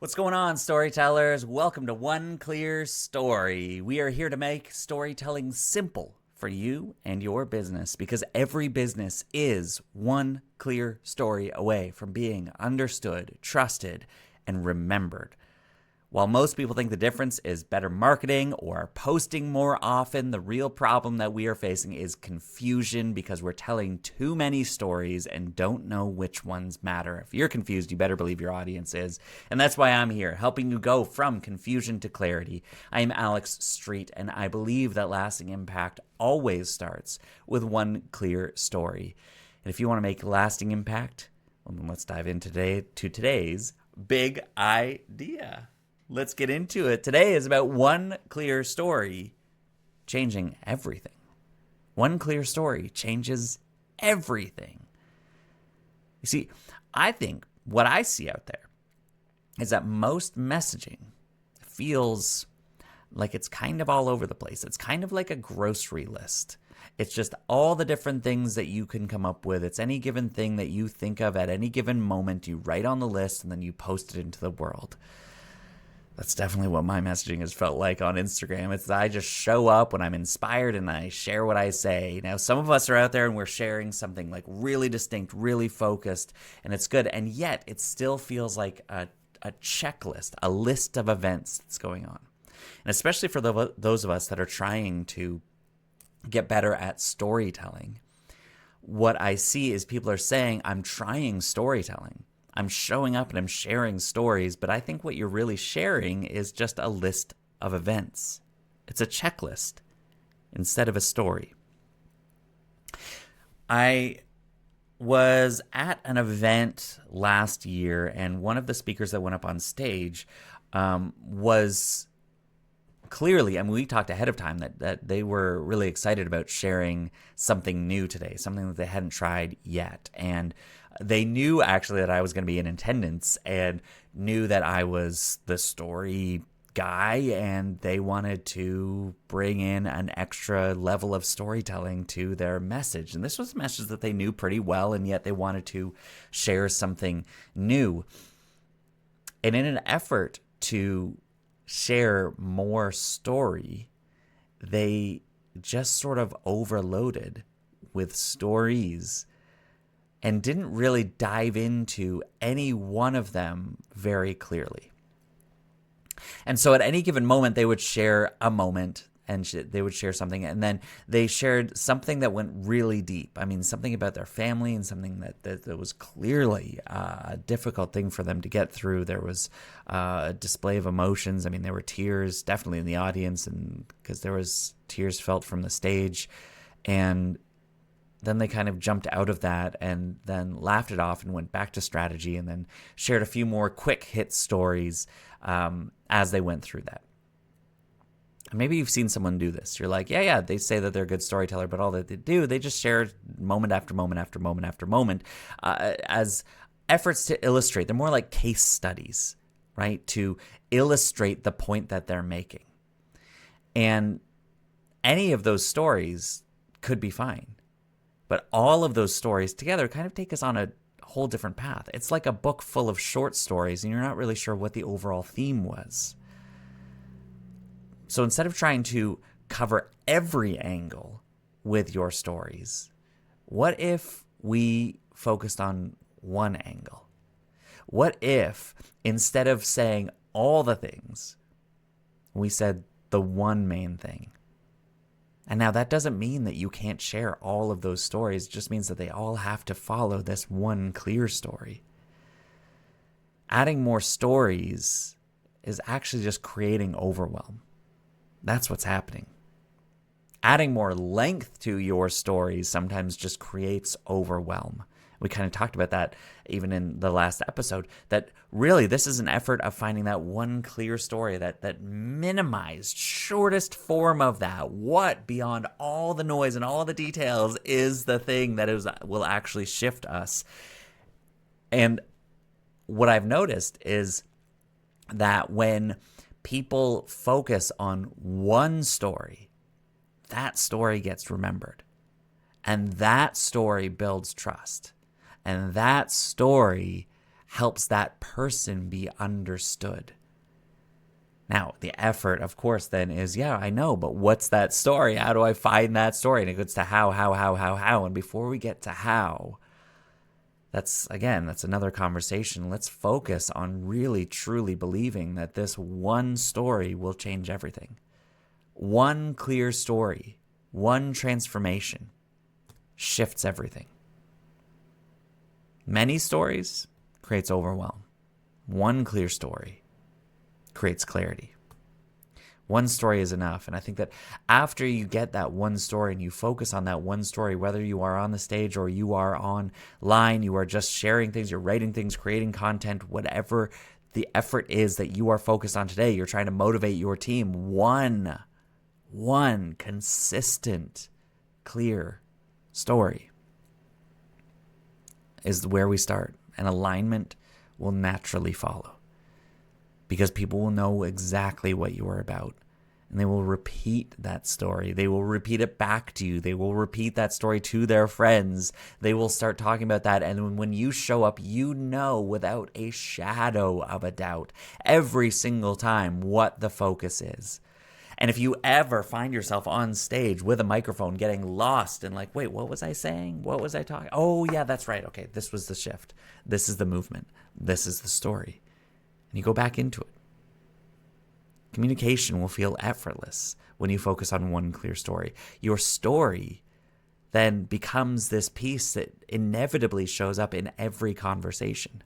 What's going on, storytellers? Welcome to One Clear Story. We are here to make storytelling simple for you and your business because every business is one clear story away from being understood, trusted, and remembered. While most people think the difference is better marketing or posting more often, the real problem that we are facing is confusion because we're telling too many stories and don't know which ones matter. If you're confused, you better believe your audience is. And that's why I'm here, helping you go from confusion to clarity. I am Alex Street, and I believe that lasting impact always starts with one clear story. And if you want to make lasting impact, well, then let's dive into today's big idea. Let's get into it. Today is about one clear story changing everything. One clear story changes everything. You see, I think what I see out there is that most messaging feels like it's kind of all over the place. It's kind of like a grocery list. It's just all the different things that you can come up with. It's any given thing that you think of at any given moment. You write on the list and then you post it into the world. That's definitely what my messaging has felt like on Instagram. It's I just show up when I'm inspired and I share what I say. Now, some of us are out there and we're sharing something like really distinct, really focused, and it's good. And yet it still feels like a checklist, a list of events that's going on. And especially for those of us that are trying to get better at storytelling, what I see is people are saying, I'm trying storytelling. I'm showing up and I'm sharing stories, but I think what you're really sharing is just a list of events. It's a checklist instead of a story. I was at an event last year, and one of the speakers that went up on stage was clearly, I mean, we talked ahead of time that they were really excited about sharing something new today, something that they hadn't tried yet. And they knew actually that I was going to be in attendance and knew that I was the story guy, and they wanted to bring in an extra level of storytelling to their message. And this was a message that they knew pretty well, and yet they wanted to share something new. And in an effort to share more story, they just sort of overloaded with stories and didn't really dive into any one of them very clearly. And so at any given moment, they would share a moment and they would share something, and then they shared something that went really deep. I mean, something about their family and something that was clearly a difficult thing for them to get through. There was a display of emotions. I mean, there were tears definitely in the audience, and because there was tears felt from the stage. And then they kind of jumped out of that and then laughed it off and went back to strategy, and then shared a few more quick hit stories as they went through that. And maybe you've seen someone do this. You're like, yeah, they say that they're a good storyteller, but all that they do, they just share moment after moment after moment after moment as efforts to illustrate. They're more like case studies, right? To illustrate the point that they're making. And any of those stories could be fine. But all of those stories together kind of take us on a whole different path. It's like a book full of short stories, and you're not really sure what the overall theme was. So instead of trying to cover every angle with your stories, what if we focused on one angle? What if instead of saying all the things, we said the one main thing? And now that doesn't mean that you can't share all of those stories. It just means that they all have to follow this one clear story. Adding more stories is actually just creating overwhelm. That's what's happening. Adding more length to your stories sometimes just creates overwhelm. We kind of talked about that even in the last episode, that really this is an effort of finding that one clear story, that minimized, shortest form of that. What beyond all the noise and all the details is the thing that will actually shift us. And what I've noticed is that when people focus on one story, that story gets remembered. And that story builds trust. And that story helps that person be understood. Now, the effort, of course, then is, yeah, I know, but what's that story? How do I find that story? And it goes to how. And before we get to how, that's another conversation. Let's focus on really, truly believing that this one story will change everything. One clear story, one transformation shifts everything. Many stories creates overwhelm. One clear story creates clarity. One story is enough. And I think that after you get that one story and you focus on that one story, whether you are on the stage or you are online, you are just sharing things, you're writing things, creating content, whatever the effort is that you are focused on today, you're trying to motivate your team. One consistent, clear story is where we start. And alignment will naturally follow, because people will know exactly what you are about, and they will repeat that story. They will repeat it back to you. They will repeat that story to their friends. They will start talking about that. And when you show up, you know without a shadow of a doubt every single time what the focus is. And if you ever find yourself on stage with a microphone getting lost and like, wait, what was I saying? What was I talking? Oh, yeah, that's right. Okay, this was the shift. This is the movement. This is the story. And you go back into it. Communication will feel effortless when you focus on one clear story. Your story then becomes this piece that inevitably shows up in every conversation.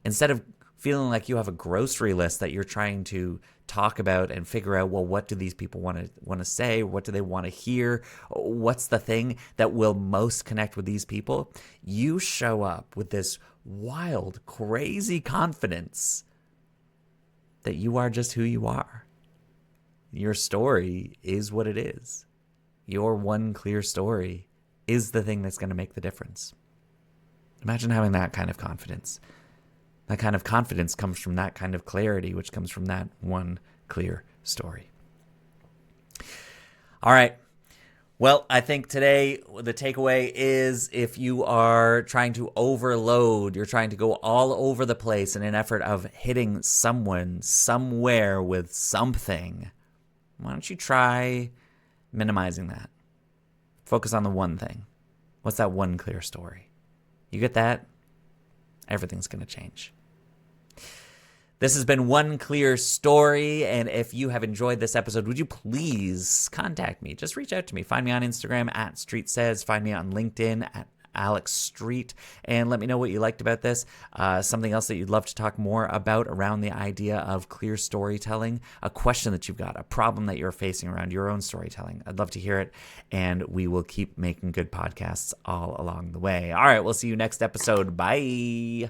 Instead of feeling like you have a grocery list that you're trying to talk about and figure out, well, what do these people want to say? What do they want to hear? What's the thing that will most connect with these people? You show up with this wild, crazy confidence that you are just who you are. Your story is what it is. Your one clear story is the thing that's going to make the difference. Imagine having that kind of confidence. That kind of confidence comes from that kind of clarity, which comes from that one clear story. All right. Well, I think today the takeaway is, if you are trying to overload, you're trying to go all over the place in an effort of hitting someone somewhere with something, why don't you try minimizing that? Focus on the one thing. What's that one clear story? You get that? Everything's going to change. This has been One Clear Story, and if you have enjoyed this episode, would you please contact me? Just reach out to me. Find me on Instagram at StreetSays. Find me on LinkedIn at Alex Street, and let me know what you liked about this. Something else that you'd love to talk more about around the idea of clear storytelling, a question that you've got, a problem that you're facing around your own storytelling. I'd love to hear it, and we will keep making good podcasts all along the way. All right, we'll see you next episode. Bye.